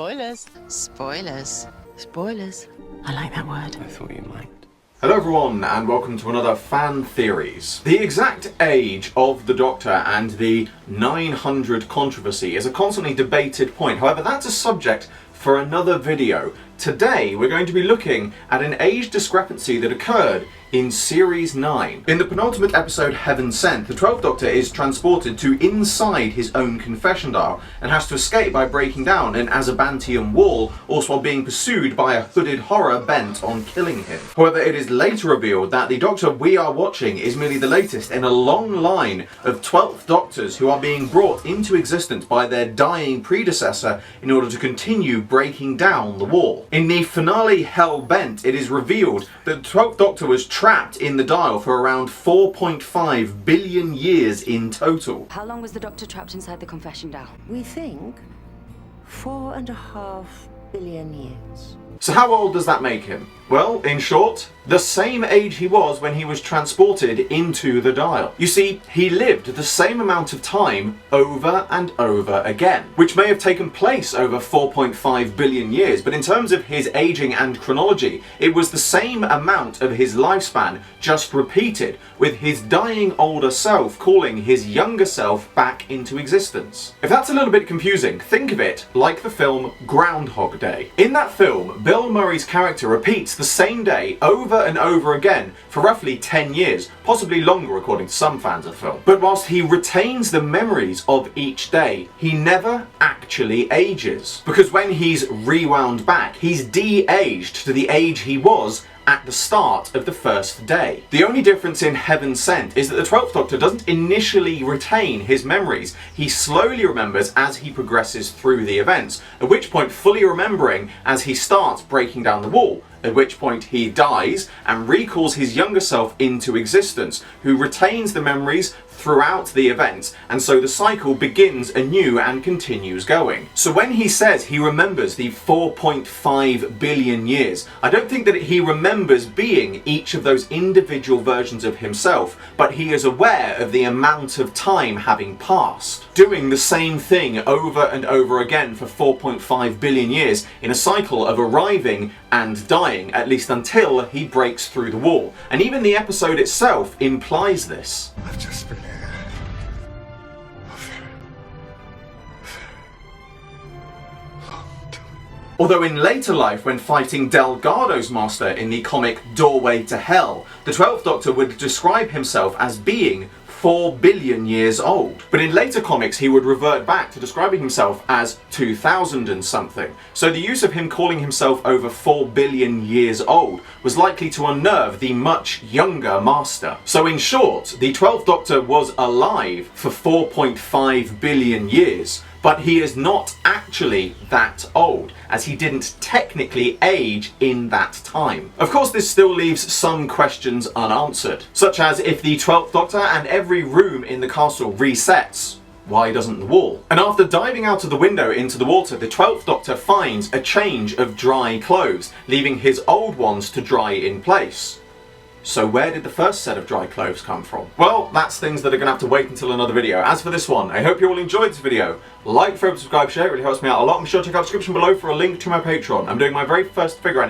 Spoilers. Spoilers. Spoilers. I like that word. I thought you might. Hello everyone and welcome to another Fan Theories. The exact age of the Doctor and the 900 controversy is a constantly debated point. However, that's a subject for another video. Today we're going to be looking at an age discrepancy that occurred in Series 9. In the penultimate episode, Heaven Sent, the 12th Doctor is transported to inside his own confession dial and has to escape by breaking down an Azabantium wall, also while being pursued by a hooded horror bent on killing him. However, it is later revealed that the Doctor we are watching is merely the latest in a long line of 12th Doctors who are being brought into existence by their dying predecessor in order to continue breaking down the wall. In the finale Hell Bent, it is revealed that the 12th Doctor was trapped in the dial for around 4.5 billion years in total. How long was the Doctor trapped inside the confession dial? We think 4.5 billion years. So how old does that make him? Well, in short, the same age he was when he was transported into the dial. You see, he lived the same amount of time over and over again, which may have taken place over 4.5 billion years, but in terms of his aging and chronology, it was the same amount of his lifespan, just repeated, with his dying older self calling his younger self back into existence. If that's a little bit confusing, think of it like the film Groundhog Day. In that film, Bill Murray's character repeats the same day over and over again for roughly 10 years, possibly longer according to some fans of the film. But whilst he retains the memories of each day, he never actually ages. Because when he's rewound back, he's de-aged to the age he was at the start of the first day. The only difference in Heaven Sent is that the 12th Doctor doesn't initially retain his memories. He slowly remembers as he progresses through the events, at which point fully remembering as he starts breaking down the wall, at which point he dies and recalls his younger self into existence, who retains the memories throughout the events, and so the cycle begins anew and continues going. So when he says he remembers the 4.5 billion years, I don't think that he remembers being each of those individual versions of himself, but he is aware of the amount of time having passed, doing the same thing over and over again for 4.5 billion years in a cycle of arriving and dying, at least until he breaks through the wall. And even the episode itself implies this. I've just been here. Although in later life, when fighting Delgado's master in the comic Doorway to Hell, the 12th Doctor would describe himself as being 4 billion years old. But in later comics, he would revert back to describing himself as 2000 and something. So the use of him calling himself over 4 billion years old was likely to unnerve the much younger master. So in short, the 12th Doctor was alive for 4.5 billion years, but he is not actually that old, as he didn't technically age in that time. Of course, this still leaves some questions unanswered, such as if the 12th Doctor and every room in the castle resets, why doesn't the wall? And after diving out of the window into the water, the 12th Doctor finds a change of dry clothes, leaving his old ones to dry in place. So where did the first set of dry clothes come from? Well, that's things that are going to have to wait until another video. As for this one, I hope you all enjoyed this video. Like, favorite, subscribe, share, it really helps me out a lot. Be sure to check out the description below for a link to my Patreon. I'm doing my very first figure